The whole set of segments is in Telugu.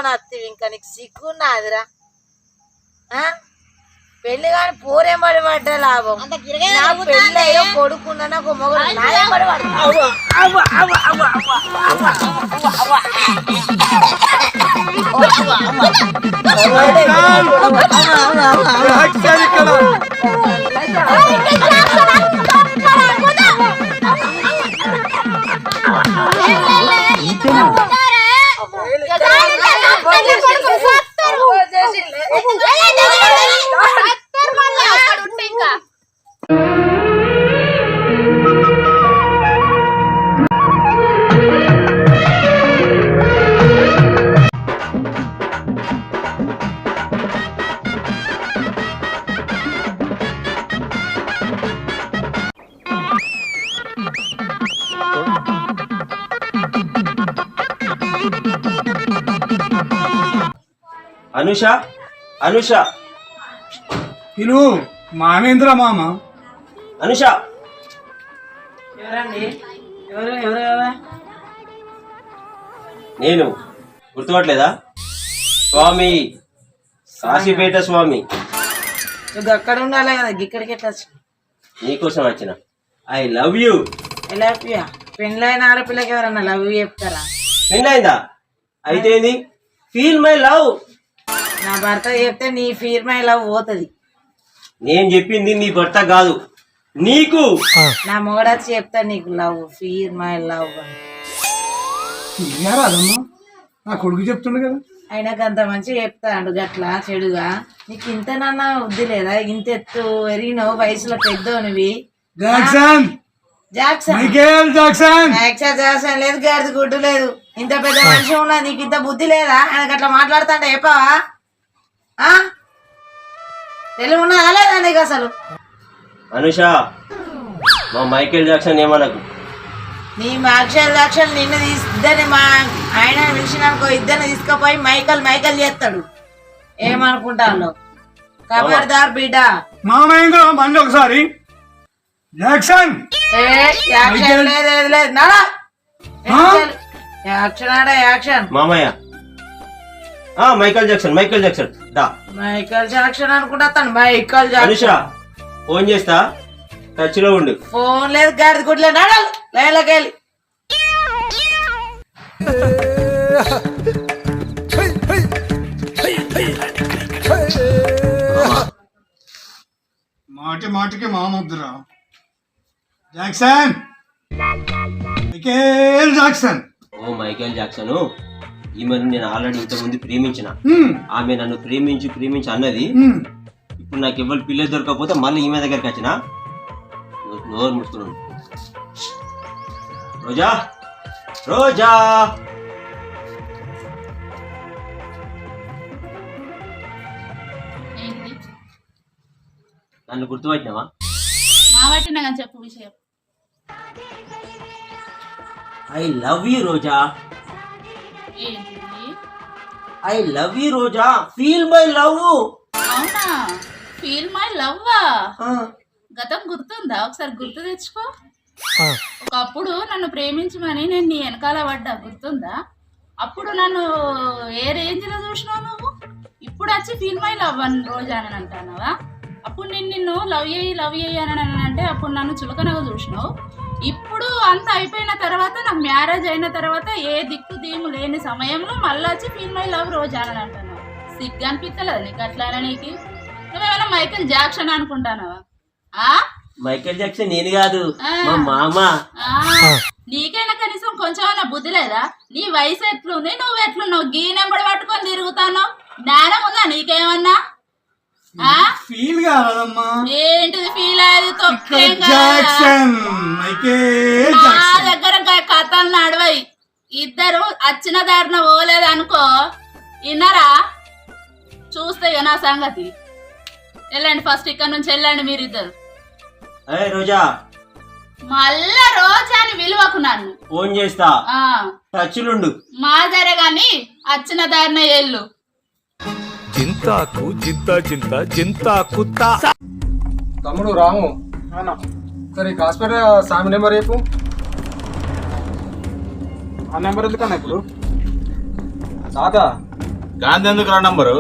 చేసుకొని వస్తావు ఇంకా నీకు సిగ్గున్నాదిరా పెళ్లి కానీ పోరేంబడి పడ్డ లాభం నాకు పెళ్ళి అయ్యో కొడుకున్నా నాకు మొగడు నాయంబడి అనుష అనుష ఇను మామేంద్ర మామ అనుష ఎవరండి ఎవరు నేను గుర్తుపట్టలేదా స్వామి కాశీపేట స్వామి నువ్వు అక్కడ ఉండాలి కదా ఇక్కడికి ఎట్లా నీకోసం వచ్చిన ఐ లవ్ యూ పెళ్ళైన ఆడపిల్లకి ఎవరన్నా లవ్ చెప్తారా పెళ్ళైందా అయితే ఫీల్ మై లవ్ నా భర్త చెప్తే నీ ఫీల్ మై లవ్ పోతుంది నేను చెప్పింది నీ భర్త కాదు నీకు నా మొగడచ్చి చెప్తా నీకు లవ్ ఫీల్ మై లవ్ రాదమ్మా నా కొడుకు చెప్తుండే కదా అయినాక అంత మంచిగా చెప్తాడు గట్లా చెడుగా నీకు ఇంతనన్నా వద్దు లేదా ఇంత ఎత్తు ఎరిగినావు వయసులో పెద్దోనివి జాక్సన్ జాక్సన్ లేదు గాడిది గుడ్డు లేదు ఇంత పెద్ద మనిషి ఉన్నా నీకు ఇంత బుద్ధి లేదా ఆయనకు అట్లా మాట్లాడుతాంటే చెప్పావా తెలివి ఉన్నదా లేదా నీకు అసలు అనుష మా మైకేల్ జాక్సన్ ఏమనకు నీ మైకేల్ నిన్ను ఇద్దరిని మా ఆయన పిలిచినానుకో ఇద్దరిని తీసుకుపోయి మైకల్ చేస్తాడు ఏమనుకుంటాను ఖబర్దార్ బిడ్డ మామయ్య బండి ఒకసారి జాక్సన్ లేదు నాడా యాక్షన్ ఆడా యాక్షన్ మామయ్య మైకేల్ జాక్సన్ దా మైకేల్ జాక్సన్ అనుకుంటా తను మైకేల్ జాక్సన్ అనుష ఫోన్ చేస్తా టచ్ లో ఉండు ఫోన్ లేదు గాడిద గుడ్లే నాడా లేలకెళ్ళి మాటికి మామొద్దురా జాక్సన్ జాక్సన్ ఓ మైకేల్ జాక్సన్ ఈమెను నేను ఆల్రెడీ ఇంతకుముందు ప్రేమించిన ఆమె నన్ను ప్రేమించి అన్నది ఇప్పుడు నాకు ఎవరు పిల్లలు దొరకకపోతే మళ్ళీ ఈమె దగ్గరికి వచ్చిన నోరు ముస్తున్నాను రోజా రోజా నన్ను గుర్తుపట్టినావా చెప్పు విషయం I love you Roja I love you Roja feel my love అవునా ఫీల్ మై లవ్ గతం గుర్తుందా ఒకసారి గుర్తు తెచ్చుకో ఒకప్పుడు నన్ను ప్రేమించమని నేను నీ వెనకాల పడ్డా గుర్తుందా అప్పుడు నన్ను ఏ రేంజ్ లో చూసినావు నువ్వు ఇప్పుడు వచ్చి ఫీల్ మై లవ్ అని రోజా అని అంటున్నావా అప్పుడు నేను నిన్ను లవ్ చేయి అని అంటే అప్పుడు నన్ను చులకనగా చూసినావు ఇప్పుడు అంత అయిపోయిన తర్వాత నాకు మ్యారేజ్ అయిన తర్వాత ఏ దిక్కు దీము లేని సమయంలో మళ్ళీ వచ్చి ఫీల్ మై లవ్ రోజా అని అంటున్నావు సిగ్గు అనిపించలేదు నీకు అట్లానే నీకు నువ్వేమైనా మైకేల్ జాక్సన్ అనుకుంటానవా మైకేల్ జాక్సన్ నేను కాదు మా మామ నీకైనా కనీసం కొంచెం బుద్ధి లేదా నీ వయసు ఎట్లుంది నువ్వు ఎట్లున్నావు గీనెంబడి పట్టుకొని తిరుగుతాను జ్ఞానం ఉందా నీకేమన్నా ఫీల్ కాదమ్మా ఏంటిది ఫీల్ అయ్యేది నా దగ్గర కథలు నడవయి ఇద్దరు వచ్చిన దారిన పోలేదు అనుకో విన్నారా చూస్తే నా సంగతి వెళ్ళండి ఫస్ట్ ఇక్కడ నుంచి వెళ్ళండి మీరిద్దరు రోజా మళ్ళా రోజా అని విలువకు నన్ను ఫోన్ చేస్తా టచ్లుండు మాదరే గాని వచ్చిన దారిన ఎల్లు చింతాకు చింతాకు తమ్ముడు రాము సరే హాస్పిటల్ సామి నెంబర్ రేపు ఆ నెంబర్ ఎందుకన్నా ఇప్పుడు తాత గాంధీ ఎందుకు రా నంబరు?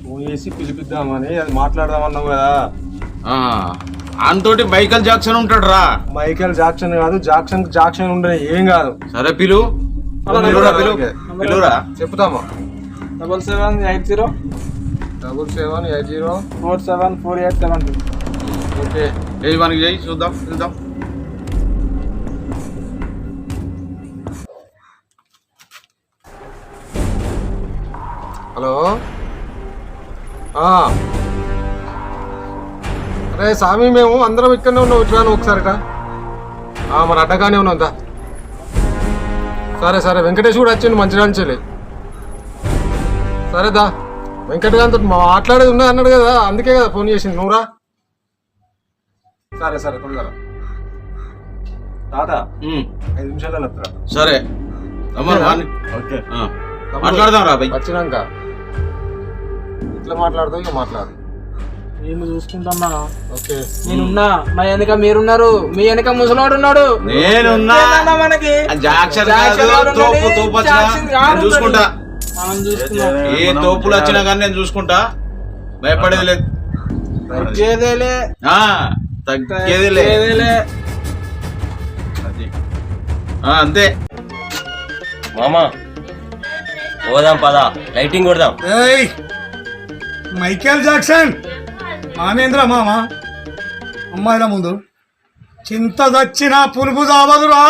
ఫోన్ చేసి పిలిపిద్దామని అది మాట్లాడదామన్నావు కదా. అంతోటి మైకల్ జాక్సన్ ఉంటాడు రా. మైకేల్ జాక్సన్ కాదు, జాక్సన్ ఉండే ఏం కాదు. సరే పిలువురా. చెప్తామా? 7780 7780 474872. ఓకే. ఏ మనకి చేయి చూద్దాం చూద్దాం. హలో. అరే స్వామి, మేము అందరం ఇక్కడనే ఉన్నాం. ఇట్లాను ఒకసారిట మరి అడ్డగానే ఉన్నాం. సరే వెంకటేష్ కూడా వచ్చిండు మంచిరాంచెలి. సరే దా, వెంకట గారితో మాట్లాడేది ఉన్నది అన్నాడు కదా, అందుకే కదా ఫోన్ చేసింది. నువ్వురా. సరే తొందర తాత 5 నిమిషాలు వస్తారా? సరే ఓకే. మాట్లాడదాం రా. వచ్చినాక ఇట్లా మాట్లాడతావు, ఇక మాట్లాడు. నేను చూసుకుంటామా. ఓకే. నేనున్నా, మా వెనక మీరున్నారు, మీ వెనక ముసలోడు ఉన్నాడు. నేనున్నా. ఏందన్నా మనకి జాక్సన్ జాక్సన్ కాదు, కాదు, తోపు తోపు వచ్చినా జాక్సన్ కాదు నేను చూసుకుంటా. మనం చూసుకున్నాం. ఏ తోపులు వచ్చినా కానీ నేను చూసుకుంటా. భయపడేది లేదు. తగ్గేదేలే. తగ్గేదిలే. అంతే. మామా పోదాం పదా, లైటింగ్ కొడదాం. ఏయ్ మైకేల్ జాక్సన్ మామేంద్ర మామ అమ్మాయిల ముందు చింత దచ్చిన పులుపు దావదురా.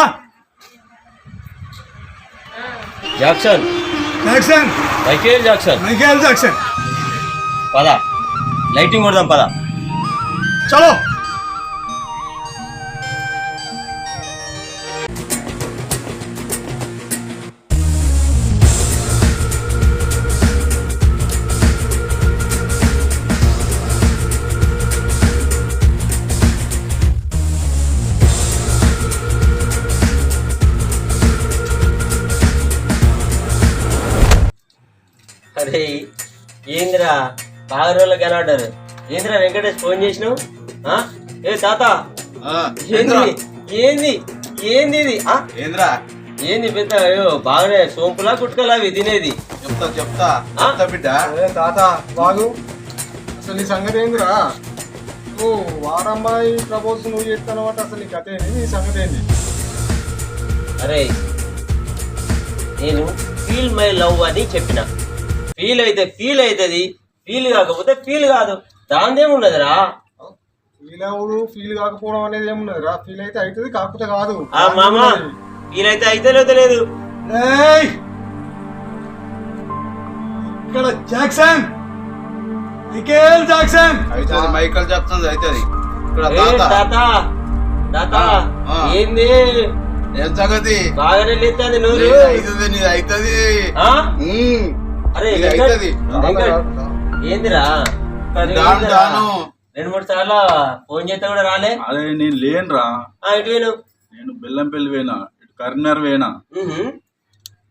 Jackson Jackson Michael Jackson Michael Jackson పదా, లైటింగ్ కొడదాం పదా. చలో. అరే ఏందిరా బాగా రోజులు కనబడ్డారు. ఏందిరా వెంకటేష్ ఫోన్ చేసినావు? ఏ తాత ఏంది ఏంది ఏంది ఇది? ఏంద్రా ఏంది పెద్ద బాగానే సోంపులా గుట్కలా అవి తినేది? చెప్తా బిడ్డ. అదే తాత బాగు, అసలు నీ సంగతి ఏందిరా? నువ్వు వారమ్మాయి ప్రపోజ్ నువ్వు చేస్తాను అంటే అసలు నీ కథ ఏంది, నీ సంగతి ఏంది? అరే నేను ఫీల్ మై లవ్ అని చెప్పిన. ఫీల్ అయితే ఫీల్ అవుతుంది, ఫీల్ కాకపోతే ఫీల్ కాదు. దాందేమున్నదిరా? ఫీల్ కాకపోవడం అనేది ఏమున్నది రా? ఫీల్ అయితే అవుతుంది, కాకపోతే కాదు. మామ ఫీల్ అయితే అయితే లేదు. ఏయ్ ఇక్కడ జాక్సన్ మైకేల్ జాక్సన్ అవుతుంది, మైకల్ జాక్సన్ అవుతుంది. ఇక్కడ తాత తాత ఏంది ఏం సంగతి? బాగానే లేస్తుంది నూరు. అవుతుంది, నీది అవుతుంది. అరే అవుతుంది. ఏందిరా? దాను 2-3 సార్లు ఫోన్ చేస్తే కూడా రాలే. అదే నేను లేనురా. ఇటు వేను. నేను బెల్లంపల్లి పోయినా, ఇటు కరీంనగర్ పోయినా,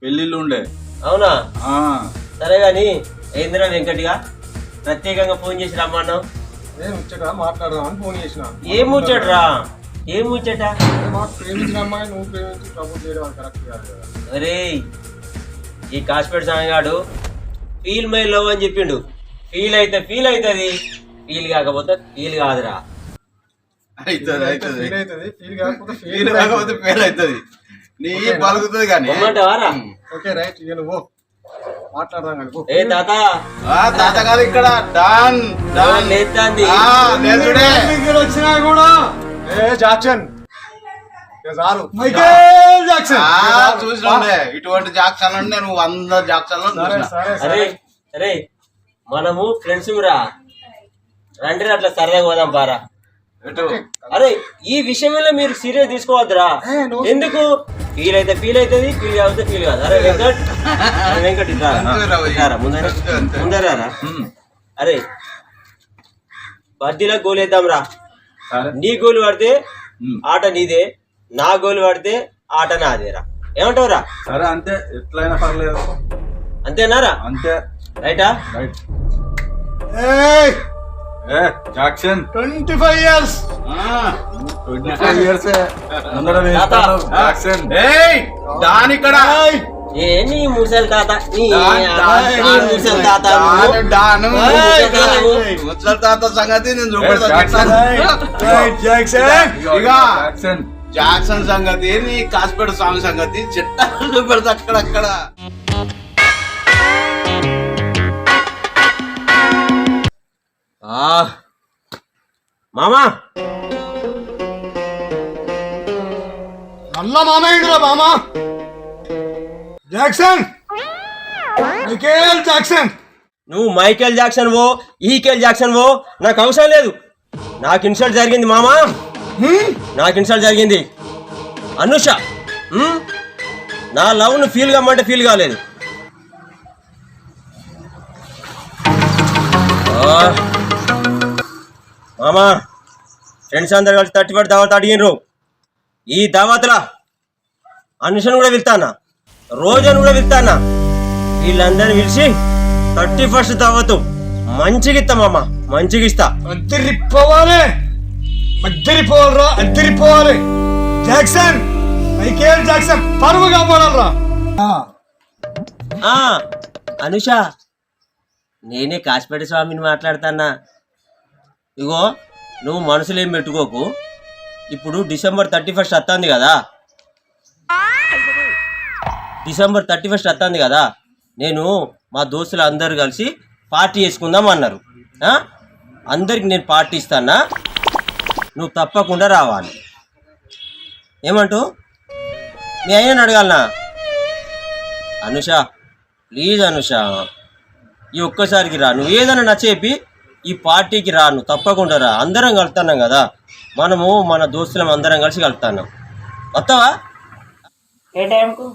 పెళ్లిళ్ళు ఉండే. అవునా? సరే గాని ఏందిరా వెంకటిగా ప్రత్యేకంగా ఫోన్ చేసి రమ్మన్నావు? నేను ముచ్చట మాట్లాడదామని ఫోన్ చేసిన. ఏం ముచ్చటరా? ఏం ముచ్చట? ప్రేమించిన అమ్మాయి నువ్వు ప్రేమించి ప్రపోజ్ చేయడం కరెక్ట్ కాదు కదా. అరే ఈ కాశ్మీర్ సాంగాడు ఫీల్ మై లవ్ అని చెప్పిండు. ఫీల్ అయితే ఫీల్ అవుతుంది, ఫీల్ కాకపోతే ఫీల్ కాదురా. అవుతుంది ఫీల్ అవుతుంది, ఫీల్ కాకపోతే ఫీల్ కాకపోతే ఫెయిల్ అవుతుంది. నీ పలుకుతుంది కానీ. ఓకే రైట్, ఇక నువ్వు మాట్లాడదాం కానీ. ఏ తాత తాత కాదు ఇక్కడ డాన్ డాన్ లేస్తాంది. వచ్చినా కూడా ఏ జాక్సన్ చాలు. మైకేల్ జాక్సన్ చూసినా ఇటువంటి జాక్సన్ అంటే నేను 100 జాక్సన్. అరే అరే మనము ఫ్రెండ్స్ రా, రండి అట్లా సరదాగా పోదాం పారా. అరే ఈ విషయంలో మీరు సీరియస్ తీసుకోవద్దురా. ఎందుకు? ఫీల్ అయితే ఫీల్ అవుతుంది, ఫీల్ కాకపోతే ఫీల్ కాదు. అరే వెంకట్ ముందరా. అరే బద్దీలో గోల్ వేద్దాం రా. నీ గోలు పడితే ఆట నీదే, నా గోలు పడితే ఆట నాదేరా. ఏమంటావురా? సరే అంతే, ఎట్లయినా పర్లేదు. అంతేనారా? అంతే. రైటా? Right. Jackson 25 years 25 years Jackson. దాని ఇక్కడ ఏ నీ ముసలి తాత నీ ముసలి తాత ముసలి తాత సంగతి నేను జాక్సన్ జాక్సన్ సంగతి నీ కాసిపేట స్వామి సంగతి చెట్టాలు చూపెడతా అక్కడక్కడ. మామా నల్ల మామయ్యరా మామ జాక్సన్ మైకేల్ జాక్సన్. నువ్వు మైకేల్ జాక్సన్ ఓ ఈకేల్ జాక్సన్ ఓ నాకు అవసరం లేదు. నాకు ఇన్సల్ట్ జరిగింది మామా, నాకు ఇన్సల్ట్ జరిగింది. అనుష నా లవ్ను ఫీల్ కమ్మంటే ఫీల్ కాలేదు. మామా ఫ్రెండ్స్ అందరు కలిసి 31 దావత్ అడిగినరు. ఈ దావత్లా అనుషను కూడా వెళ్తానా, రోజాను కూడా వెళ్తానా. వీళ్ళందరినీ పిలిచి 31 దావతు మంచిగా ఇస్తా మామ, మంచిగా ఇస్తా. అద్దరిపోవాలి, అద్దరిపోవాలరా, అద్దరిపోవాలి. జాక్సన్ మైకేల్ జాక్సన్ పరువు కాపాడాలరా. అనుష నేనే కాసిపేట స్వామిని మాట్లాడతానా. ఇగో నువ్వు మనసులో ఏం పెట్టుకోకు. ఇప్పుడు December 31 వస్తుంది కదా, December 31 వస్తుంది కదా, నేను మా దోస్తులు అందరు కలిసి పార్టీ చేసుకుందాం అన్నారు. అందరికి నేను పార్టీ ఇస్తానా, నువ్వు తప్పకుండా రావాలి. ఏమంటావు? మీ అయ్యని అడగాలనా? అనుష ప్లీజ్ అనుష, ఈ ఒక్కసారికి రా. నువ్వు ఏదైనా నచ్చేపి ఈ పార్టీకి రా, నువ్వు తప్పకుండా రా. అందరం కలుతున్నాం కదా, మనము మన దోస్తులం అందరం కలిసి కలుతున్నాం. వస్తావా? ఏ టైంకు?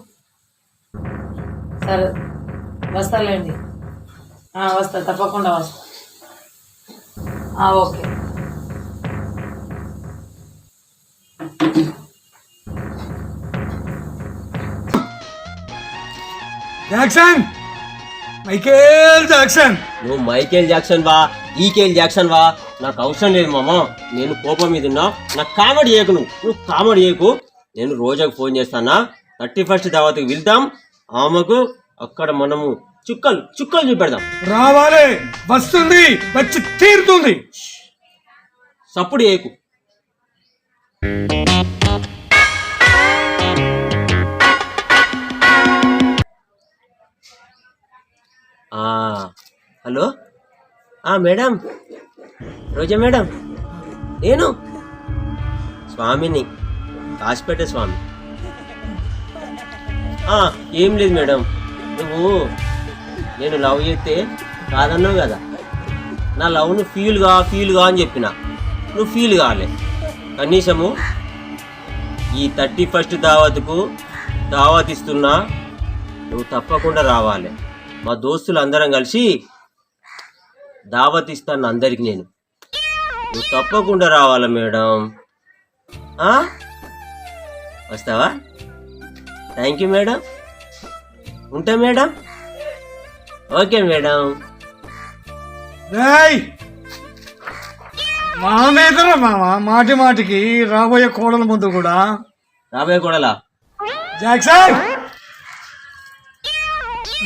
సరే వస్తాలేండి. వస్తా, తప్పకుండా వస్తా. ఓకే. Jackson Michael Jackson. నువ్వు మైకేల్ జాక్సన్ వా ఈకేల్ జాక్సన్ వా నాకు అవసరం లేదు మామ. నేను కోపం మీద ఉన్నా, నాకు కామెడీ చేయకు. నువ్వు కామెడీ చేయకు. నేను రోజాకు ఫోన్ చేస్తానా, 31 దావత్కి వెళ్దాం. ఆమెకు అక్కడ మనము చుక్కలు చుక్కలు చూపెడదాం. రావాలి, వస్తుంది, వచ్చి తీరుతుంది. సప్పుడు చేయకు. హలో మేడం, రోజా మేడం, నేను స్వామిని, కాసిపేట స్వామి. ఏం లేదు మేడం, నువ్వు నేను లవ్ చేస్తే కాదన్నావు కదా, నా లవ్ను ఫీల్ గా అని చెప్పిన. నువ్వు ఫీల్ కాలే. కనీసము ఈ 31 దావత్కు దావత్ ఇస్తున్నా, నువ్వు తప్పకుండా రావాలి. మా దోస్తులు అందరం కలిసి దావత్ ఇస్తాను అందరికి. నేను నువ్వు తప్పకుండా రావాలా మేడం. వస్తావా? Thank you madam. ఉంటా మేడం. Okay madam. మామేదరా మామ, మాటి మాటికి రాబోయే కోడల ముందు కూడా. రాబోయే కోడలా? Jackson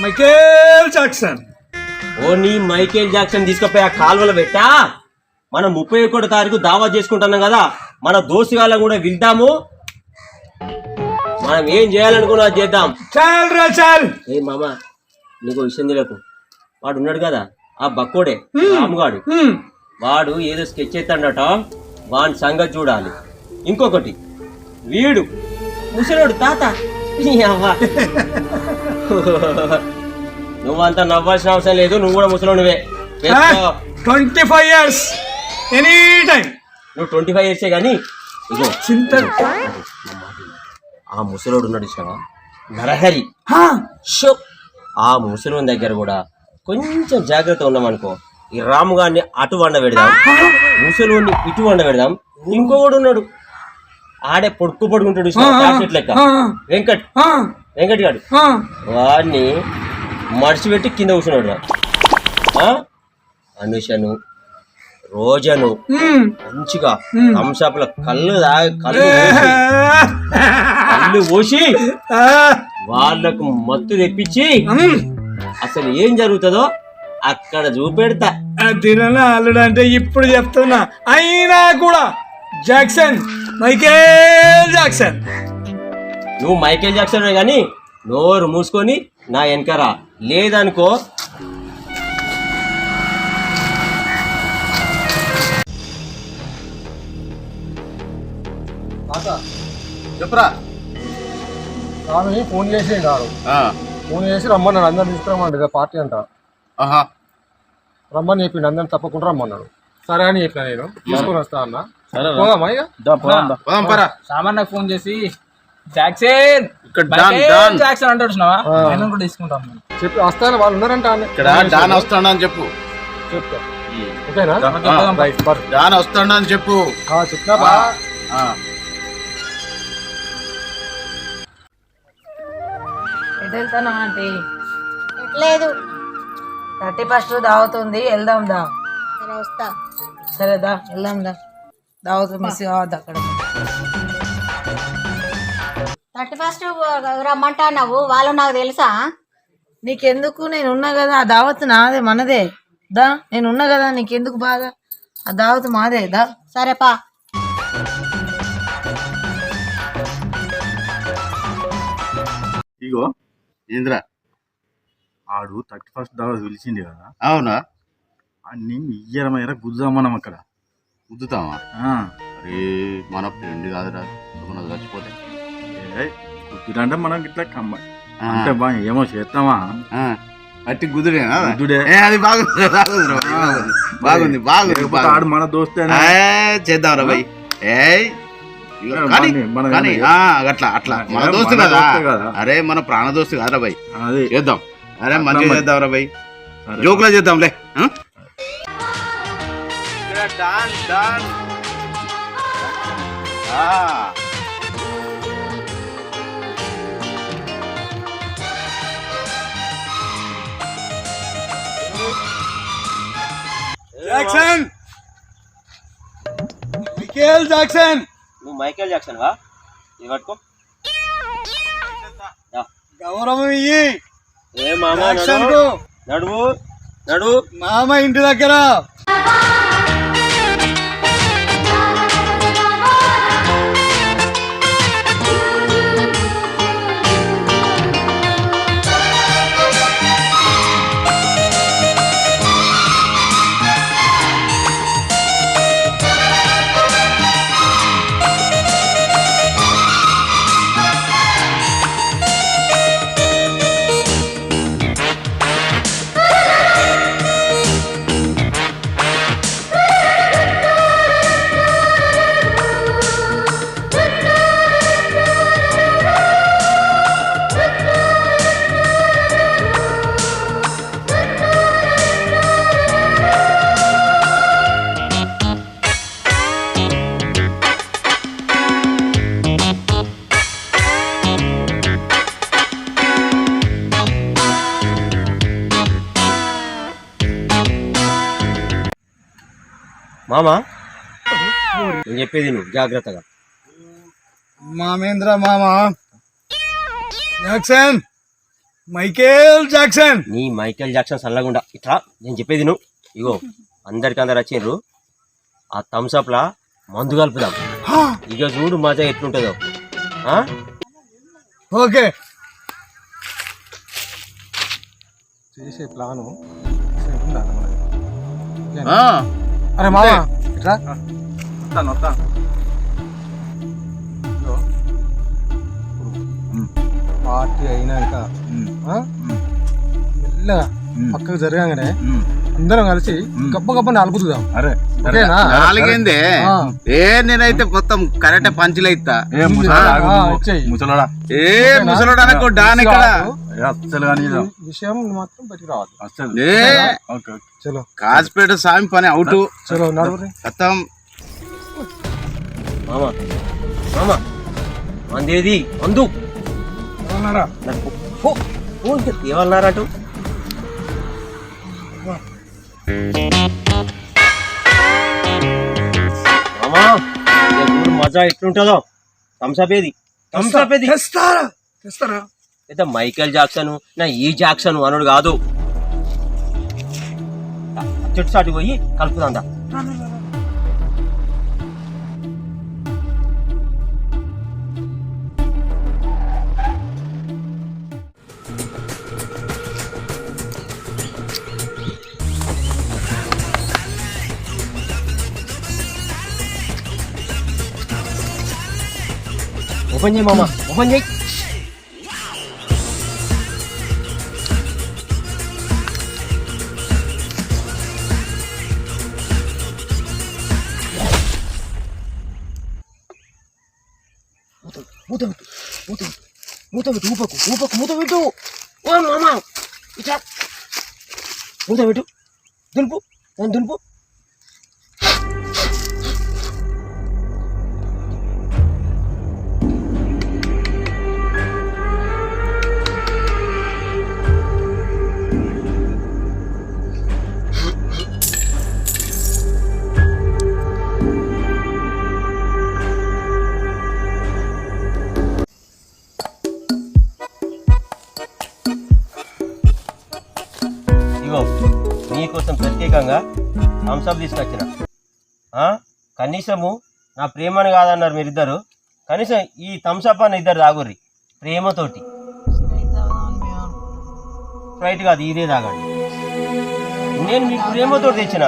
Michael Jackson. నీ మైకేల్ జాక్సన్ తీసుకుపోయి ఆ కాలువలో పెట్టా. మనం 31 తారీఖు దావత్ చేసుకుంటున్నాం కదా, మన దోస్తుగాళ్ళం కూడా వెళ్దాము. మనం ఏం చేయాలనుకున్నా చేద్దాం. చాల్ ఏ మామ, నీకు విషయం తెలియకు. వాడు ఉన్నాడు కదా ఆ బక్కోడే రాముగాడు, వాడు ఏదో స్కెచ్ చేస్తాడట. వాని సంగతి చూడాలి. ఇంకొకటి, వీడు ముసలోడు తాత. నువ్వంతా నవ్వాల్సిన అవసరం లేదు, నువ్వు కూడా ముసలోనివే. 25 years ఎనీ టైం. నువ్వు 25 years కానీ ఇగో చింత. ఆ ముసలోడు ఉన్నాడు ఇష్టమా, నరహరి. ఆ ముసలోని దగ్గర కూడా కొంచెం జాగ్రత్త ఉన్నామనుకో, ఈ రాము గారిని అటు వండ పెడదాం, ముసలోని ఇటు వండ పెడదాం. ఇంకొకడు ఉన్నాడు, ఆడే పొడుకుంటాడు లెక్క, వెంకట్ గాడు. వాడిని మడిచిపెట్టి కింద కూర్చున్నాడు. అనుషను, రోజను మంచిగా థమ్సప్ల కళ్ళు పోసి వాళ్ళకు మత్తు తెప్పించి అసలు ఏం జరుగుతుందో అక్కడ చూపెడతా. తిననా అల్లుడు అంటే ఇప్పుడు చెప్తున్నా, అయినా కూడా జాక్సన్, మైకేల్ జాక్సన్. నువ్వు మైకేల్ జాక్సన్ కానీ నోరు మూసుకొని నా వెనకరా, లేదనుకో చెప్పురా. స్వామి ఫోన్ చేసి కాదు, ఫోన్ చేసి రమ్మన్నాడు, అందరిని తీసుకురమ్మండి పార్టీ అంట. రమ్మని చెప్పిండు, అందరిని తప్పకుండా రమ్మన్నాడు. సరే అని చెప్పిన, నేను తీసుకొని వస్తా అన్న. పోదామా ఇక? సామాన్య ఫోన్ చేసి జాక్సన్ మైకేల్ జాక్సన్ అంటాడు, ఆయన కూడా తీసుకుంటాం. చెప్పి వస్తాను, వాళ్ళు ఉన్నారంట ఇక్కడ డాన్ వస్తాడని చెప్పు. చెప్తా. ఓకేనా? డాన్ వస్తాడని చెప్పు. చెప్పినా ఎటు వెళ్తానా ఆంటీ? లేదు 31 దావుతుంది, వెళ్దాం దా. సరే వస్తా. సరే దా వెళ్దాం దా. దావతు మిస్ కావద్దు అక్కడ. 31 రమ్మంటావు, వాళ్ళు నాకు తెలుసా? నీకెందుకు, నేనున్నా కదా, ఆ దావత్ నాదే మనదే దా. నేనున్నా కదా, నీకెందుకు బాధ? ఆ దావత్ మాదే దా. సరే పా. ఇగో ఏంద్రా, ఆడు 31 దాకా పిలిచింది కదా. అవునా? అన్ని ఇయ్యరమైన గుద్దాం మనం అక్కడ. గుద్దుతామా? అరే మన ఫ్రెండ్ కాదురా, చచ్చిపోతే గుద్దుడంటే మనం ఇట్లా కమ్మ అంటే బా ఏమో చేస్తామా? అట్టి గుద్దుడేనా? గుద్దుడే. అది బాగుంది బాగుంది బాగుంది. ఆడు మన దోస్తే చేద్దాం రా భయ్. అట్లా అట్లా మన దోస్తు కదా. అరే మన ప్రాణ దోస్తు కాదురా భయ్, అదే చేద్దాం. అరే మంచిగా చేద్దాం రా భయ్, జోకులా చేద్దాంలే. Jackson, Michael Jackson. నువ్వు మైకేల్ జాక్సన్ వా? ఇది పట్టుకో. గౌరవం ఇయ్యి. ఏ మామ, జాక్సన్ కు నడువు నడువు. మామ ఇంటి దగ్గర. మామా నేను చెప్పేది నువ్వు జాగ్రత్తగా. మామేంద్ర మామ జాక్సన్, మైకేల్ జాక్సన్. నీ మైకేల్ జాక్సన్ సల్లగుండా ఇట్లా నేను చెప్పేది నువ్వు. ఇగో అందరికందరు వచ్చిండ్రు, ఆ థమ్స్అప్ లా మందు కలుపుదాం. ఇక చూడు మజా ఎట్లుంటుందో. ఓకే, చేసే ప్లాను అరే మామ ఇట్లా పార్టీ అయినాక మెల్లగా పక్కకు జరగానే అందరం కలిసి గబ్బ గబ్బ నాలుగుదాం. అరే నాలుగైందే నేనైతే మొత్తం కరెక్ట్ పంచులు అయితా. ముసలోడా ముసలోడు అనకు డాన్ ఇక్కడ అసలు కానీ విషయం మాత్రం బయటికి రావాలి అసలు. చలో కాజ్పేట స్వామి పని అవుట్. చలో నడువురి. మొత్తం మామా మామా మందేది మందు ఏమన్నారా? ఏమన్నారటు? మామా మజా ఎట్లుంటుందో. థమ్స్అప్ ఏది? థమ్స్అప్ ఏది? తెస్తారా? పెద్ద మైకేల్ జాక్సన్ నా ఈ జాక్సన్ అనుడు కాదు. చెట్టు సాటి పోయి కలుపుదా. ఓపెన్ చేయి మామ, ఓపెన్ చేయి. మూత పెట్టు ఊపకు మూత పెట్టు. ఓ మామ ఇట్లా మూత పెట్టు, దులుపు దాన్ని దులుపు. నీకోసం ప్రత్యేకంగా థమ్స్అప్ తీసుకొచ్చిన. కనీసము నా ప్రేమని కాదన్నారు మీరిద్దరు, కనీసం ఈ థమ్స్అప్ అని ఇద్దరు తాగుర్రి ప్రేమతోటి. స్ప్రైట్ కాదు, ఇదే తాగండి. నేను మీకు ప్రేమతోటి తెచ్చిన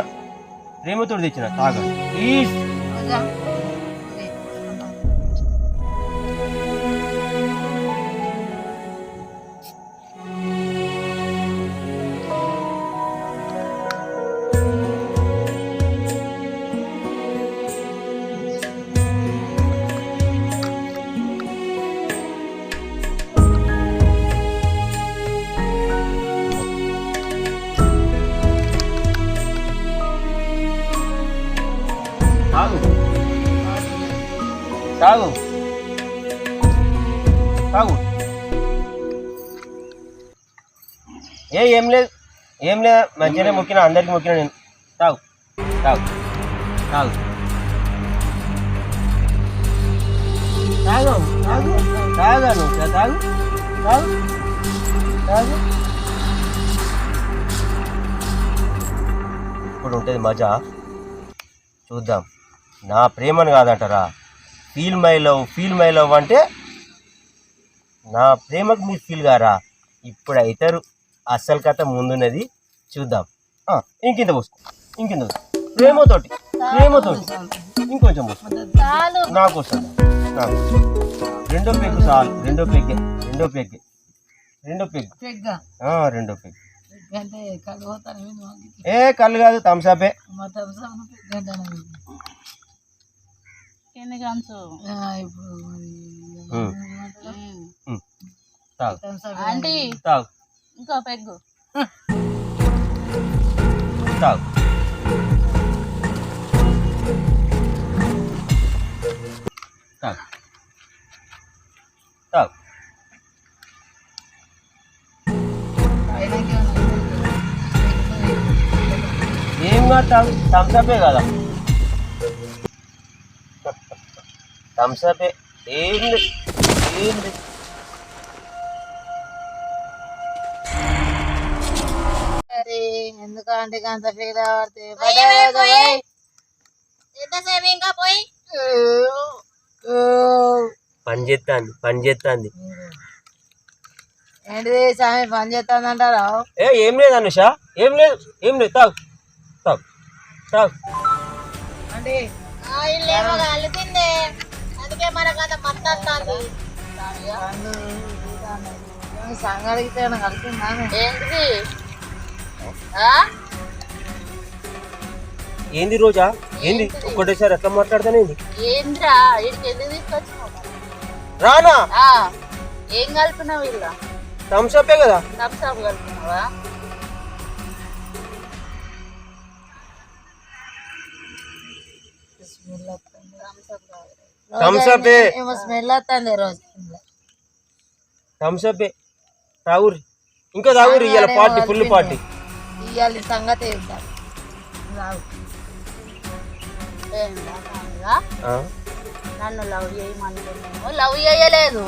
తాగండి ప్లీజ్. తాగు తాగు. ఏం లేదు మంచిగానే మొక్కిన, అందరికి మొక్కిన నేను. తాగు తాగు తాగు తాగు తాగు తాగాను తాగు తాగు తాగు. ఇప్పుడు ఉంటుంది మజా, చూద్దాం. నా ప్రేమను కాదంటారా, ఫీల్ మై లవ్ అంటే నా ప్రేమకు మీరు ఫీల్ గారా. ఇప్పుడు అవుతారు, అస్సలు కథ ముందున్నది చూద్దాం. ఇంకింత పోసుకో, ప్రేమతోటి ఇంకొంచెం పోసుకో. నాకు వస్తుంది, నాకు రెండో పెగ్గు చాలు. రెండో పెగ్గు ఏ కళ్ళు కాదు, థమ్స్అపే. ఎన్ని గ్రామ్స్ ఆంటీ? తాగు ఇంకో పెగ్గు తాగు. తాగు తాగు. ఏం కాదు, తాగు. థమ్స్అపే కదా, థమ్స్అపే. ఏంది ఎందుకంటే అంత ఫీల్ పని చేస్తాంది. ఏంటిది స్వామి పని చేస్తాను అంటారా? ఏం లేదు అనుష, ఏం లేదు. తాగు తాగు తాగు. అంటే అందుకే మనకంత మత్తు సంగడిగితే కలిసిందా? ఏంటిది? ఏంది రోజా, ఏంది ఒక్కటేసారి ఎట్లా మాట్లాడతానేంది? ఏంద్రా వీడికి ఎందుకు తీసుకొచ్చినావు? రానా? ఏం కలిపినావు? వీళ్ళ థమ్స్అపే కదా. థమ్స్అప్ కలిపినావా? థమ్స్అపే స్మెల్ వస్తుంది రోజు. థమ్స్అపే తాగురి, ఇంకా తాగురి. ఇవాళ పార్టీ, ఫుల్ పార్టీ. ఇవాళ సంగతి నన్ను లవ్ చేయమనుకున్నాను, లవ్ చేయలేదు.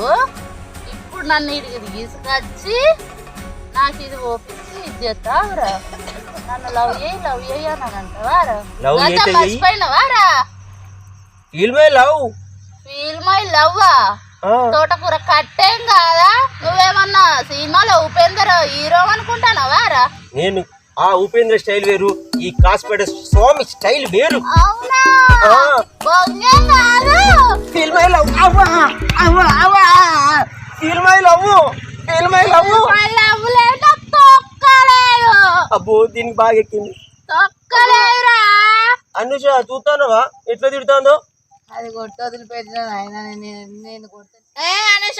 ఇప్పుడు నన్ను ఇడికి తీసుకొచ్చి నాకు ఇది ఓపించి ఇది చేస్తావురా నన్ను లవ్ చేయి అని అంటావారా లవ్ చేస్తే మర్చిపోయినవారా ఫీల్ మై లవ్ తోటకూర కట్టేం కాదా నువ్వేమన్నా సినిమాలో ఉపేందర్ హీరో అనుకుంటానవారా నేను ఆ ఉపేంద్ర స్టైల్ వేరు, ఈ కాస్పేట స్వామి స్టైల్ వేరు. అవునా బొంగేం కాదు feel my love feel my love feel my love love లేక తొక్కలేదు అబ్బో దీనికి బాగా ఎక్కింది. తొక్కలేదురా అనుష చూస్తానవా ఎట్లా తిడుతుందో? అది కొట్టి వదిలిపెట్టిన ఆయన నేను కొడుతాను. అనుష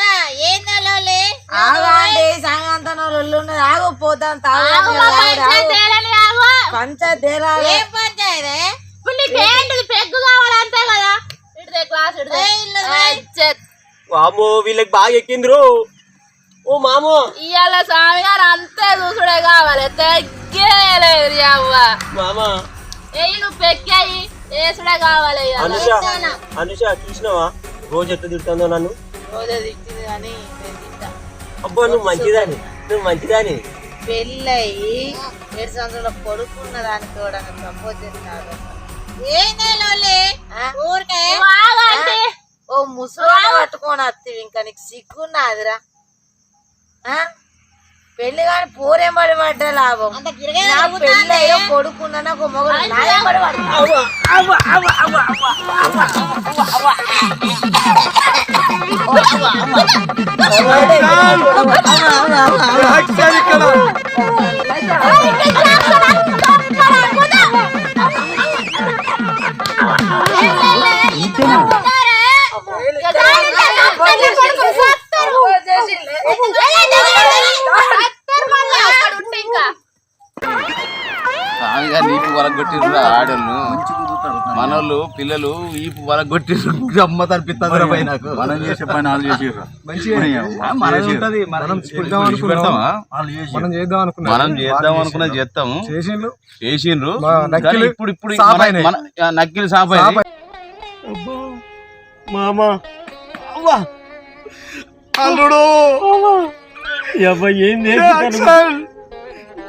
ఏందోలే ఆగండి సంగంతన లొల్లు ఉన్నది. ఆగు పోతాను పంచాయతీ తేలాలి. ఏం పంచాయతీ ఇప్పుడు నీకేంటిది పెగ్గు కావాలంతే కదా ఇటుదే క్లాస్ ఇటుదే వామో వీళ్ళకి బాగా ఎక్కిందిరు. ఓ మామో ఇవాళ స్వామి గారు అంతే చూసుడే కావాలి తగ్గేలేదు అవ్వ మామా ఏయ్ నువ్వు పెక్కాయి వేసుడే కావాలి అనుష అనుష చూసినావా రోజు ఎట్లా తిడుతుందో నన్ను? రోజే తిట్టింది కానీ నేను తిట్టా. అబ్బో నువ్వు మంచిదాని పెళ్ళయి 7 సంవత్సరాల కొడుకున్న దానికి కూడా ప్రపోజ్ చేస్తాడు. ఓ ముసలి పట్టుకొని వస్తావు ఇంకా నీకు సిగ్గున్నదిరా. పెళ్లి కానీ పోరేంబడి పడ్డా లాభం. నాకు పెళ్ళి అయ్యో కొడుకున్నా నాకు మొగడు నాయంబడి స్వామిగా నీపు వలగొట్టిర్రు ఆడోళ్ళు మనోళ్ళు పిల్లలు ఈపు వలగొట్టిర్రు అమ్మ తనిపిస్తుంది పై నాకు మనం చేసే పని వాళ్ళు చేసిర్రు మనం చేద్దాం అనుకున్నా చేస్తాము చేసిండ్రు ఇప్పుడు నక్కిలి సాప మామా అల్లుడు ఏంది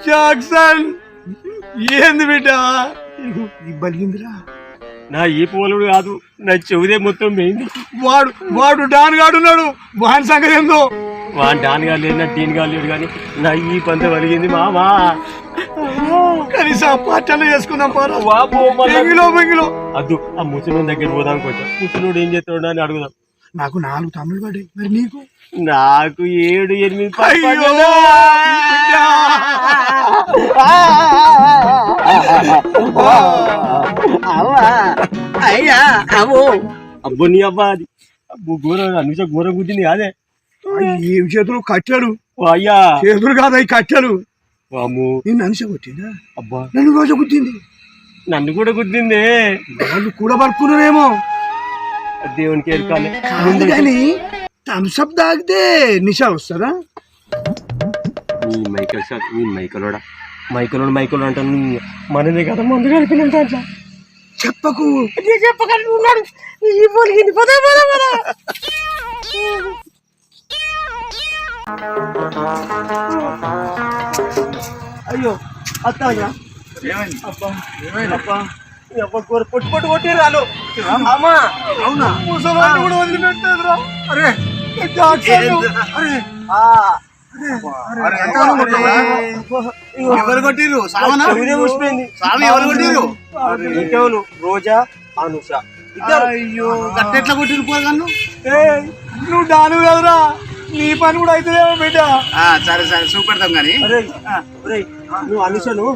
జాక్సన్ ఏంది బిడ్డ బలిగిందిరా? నా ఈ పోలుడు కాదు నా చెవుదే మొత్తం పోయింది. వాడు డాన్ గాడున్నాడు. వాని సంగతి ఏందో? వాడు డాన్ గా లేదు నా డీన్ గా లేడు కానీ నా ఈ పంత వలిగింది మామా. కనీసం పాటలు చేసుకుందాం పారా. బెంగిలో అద్దు ఆ ముసలి దగ్గర పోదాం కొంచెం. ముసలుడు ఏం చేస్తాడు అని అడుగుదాం. నాకు 4 తమ్ముళ్ళు పడ్డాయి. మరి నీకు? నాకు 7, 8 అయ్యా అవో అబ్బో నీ అబ్బా అది అబ్బో ఘోరం అనుష ఘోరం గుద్దింది కాదే. ఏం చేతులు కట్టాడు అయ్యా చేతులు కాదు అవి కట్టాడు. అమ్మో నేను అనుష కొట్టిందా? అబ్బా నన్ను రోజు గుద్దింది. నన్ను కూడా గుద్దింది. వాళ్ళు కూడా పడుకున్నారేమో దేవునికి ఎరకాలి. కానీ థమ్స్అప్ తాగితే నిషా వస్తారా? నీ మైకల్ షాట్ నీ మైకలోడు అంటాను. మనదే కదా మందు కలిపినంత అట్లా చెప్పకు చెప్పగలను ఉన్నాడు. ఈ పోలిగింది పద పద పద. అయ్యో అత్తాయ్యా పొట్టు కొట్టి రాలు. అమ్మా అవునా? ముసలి కూడా వదిలిపెట్టేదిరా. అరే ఎవరు కొట్టిర్రు? ఎవరు కొట్టిర్రు? ఇంకెవరు? రోజా అనుష. అయ్యో గట్టెట్లా కొట్టిరు పోగాను? నువ్వు డాను కదరా, నీ పని కూడా అవుతుందేమో బిడ్డ. సరే చూపెడతాం కానీ నువ్వు అనుషను